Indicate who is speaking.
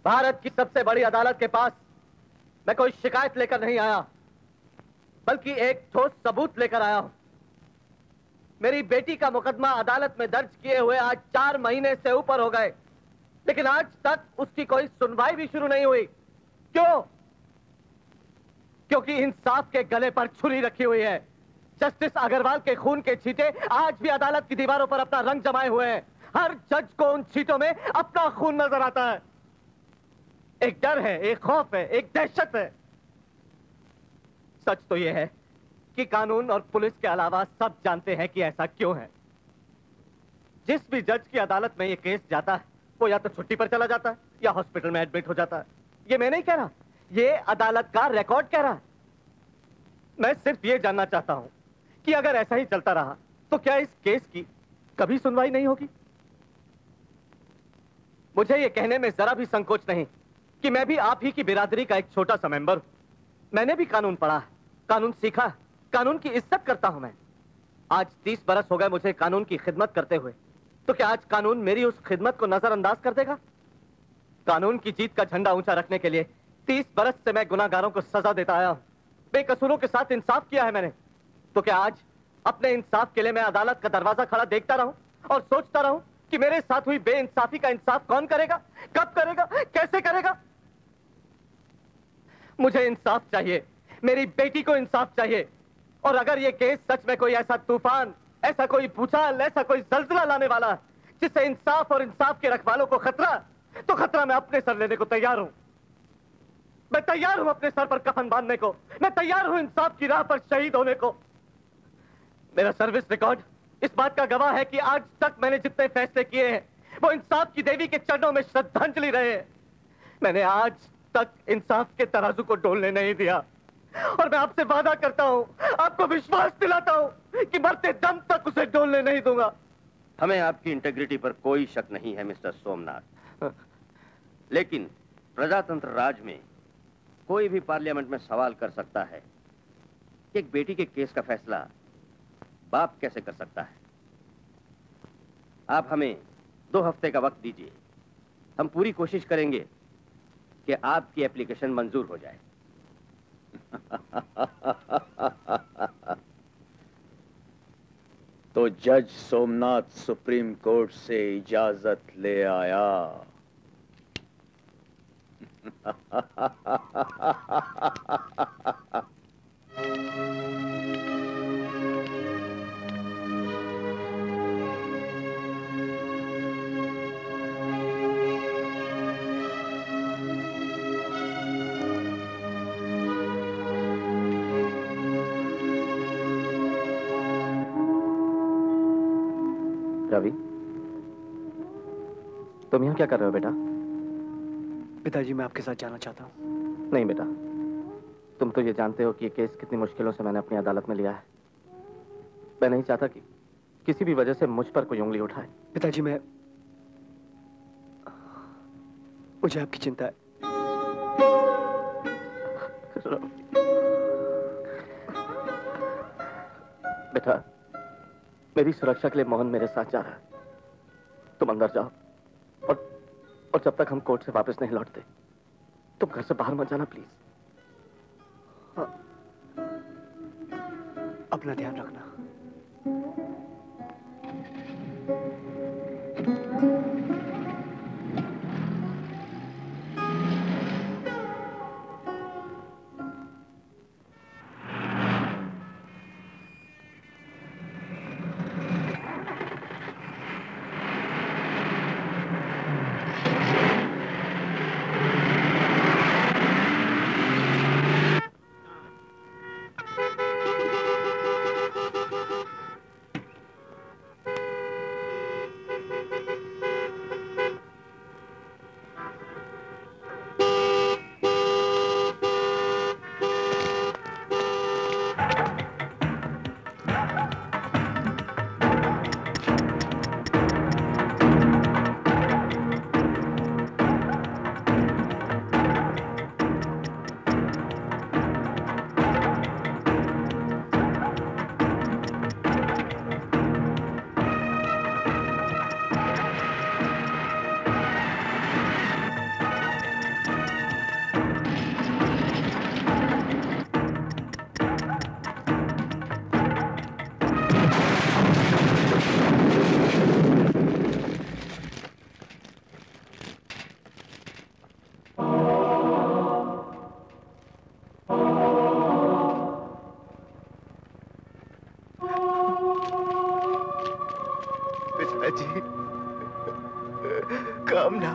Speaker 1: भारत की सबसे बड़ी अदालत के पास मैं कोई शिकायत लेकर नहीं आया, बल्कि एक ठोस सबूत लेकर आया हूं। मेरी बेटी का मुकदमा अदालत में दर्ज किए हुए आज 4 महीने से ऊपर हो गए, लेकिन आज तक उसकी कोई सुनवाई भी शुरू नहीं हुई। क्यों? क्योंकि इंसाफ के गले पर छुरी रखी हुई है। जस्टिस अग्रवाल के खून के छींटे आज भी अदालत की दीवारों पर अपना रंग जमाए हुए हैं। हर जज को उन छींटों में अपना खून नजर आता है। एक डर है, एक खौफ है, एक दहशत है। सच तो यह है कि कानून और पुलिस के अलावा सब जानते हैं कि ऐसा क्यों है। जिस भी जज की अदालत में यह केस जाता है, वो या तो छुट्टी पर चला जाता है या हॉस्पिटल में एडमिट हो जाता है। ये मैं नहीं कह रहा, ये अदालत का रिकॉर्ड कह रहा है। मैं सिर्फ ये जानना चाहता हूं कि अगर ऐसा ही चलता रहा तो क्या इस केस की कभी सुनवाई नहीं होगी? मुझे यह कहने में जरा भी संकोच नहीं कि मैं भी आप ही की बिरादरी का एक छोटा सा मेंबर हूं। मैंने भी कानून पढ़ा है, कानून सीखा है, कानून की इज्जत करता हूं मैं। आज 30 बरस हो गए मुझे कानून की खिदमत करते हुए, तो क्या आज कानून मेरी उस खिदमत को नजरअंदाज कर देगा? कानून की जीत का झंडा ऊंचा रखने के लिए 30 बरस से मैं गुनाहगारों को सजा देता आया हूं। बेकसूरों के साथ इंसाफ किया है मैंने। तो क्या आज अपने इंसाफ के लिए मैं अदालत का दरवाजा खड़ा देखता रहूं और सोचता रहूं कि मेरे साथ हुई बेइंसाफी का इंसाफ कौन करेगा, कब करेगा, कैसे करेगा? मुझे इंसाफ चाहिए, मेरी बेटी को इंसाफ चाहिए। और अगर यह केस सच में कोई ऐसा तूफान, ऐसा कोई भूचाल, ऐसा कोई जल्जला लाने वाला है जिससे इंसाफ और इंसाफ के रखवालों को खतरा, तो खतरा मैं अपने सर लेने को तैयार हूं। मैं तैयार हूं अपने सर पर कफन बांधने को। मैं तैयार हूं इंसाफ की राह पर शहीद होने को। मेरा सर्विस रिकॉर्ड इस बात का गवाह है कि आज तक मैंने जितने फैसले किए हैं वो इंसाफ की देवी के चरणों में श्रद्धांजलि रहे हैं। मैंने आज तक इंसाफ के तराजू को डोलने नहीं दिया। और मैं आपसे वादा करता हूं, आपको विश्वास दिलाता हूं कि मरते दम तक उसे डोलने नहीं दूंगा।
Speaker 2: हमें आपकी इंटेग्रिटी पर कोई शक नहीं है मिस्टर सोमनाथ, लेकिन प्रजातंत्र राज में कोई भी पार्लियामेंट में सवाल कर सकता है कि एक बेटी के केस का फैसला बाप कैसे कर सकता है। आप हमें 2 हफ्ते का वक्त दीजिए, हम पूरी कोशिश करेंगे कि आपकी एप्लीकेशन मंजूर हो जाए।
Speaker 3: तो जज सोमनाथ सुप्रीम कोर्ट से इजाजत ले आया।
Speaker 1: रवि, तुम यहाँ क्या कर रहे हो बेटा?
Speaker 4: पिताजी, मैं आपके साथ जाना चाहता हूँ।
Speaker 1: नहीं बेटा, तुम तो ये जानते हो कि ये केस कितनी मुश्किलों से मैंने अपनी अदालत में लिया है। मैं नहीं चाहता कि किसी भी वजह से मुझ पर कोई उंगली उठाए।
Speaker 4: पिताजी, मुझे आपकी चिंता है।
Speaker 1: बेटा, मेरी सुरक्षा के लिए मोहन मेरे साथ जा रहा है। तुम अंदर जाओ और जब तक हम कोर्ट से वापस नहीं लौटते तुम घर से बाहर मत जाना प्लीज।
Speaker 4: हाँ। अपना ध्यान रखना।
Speaker 1: पिताजी, कामना।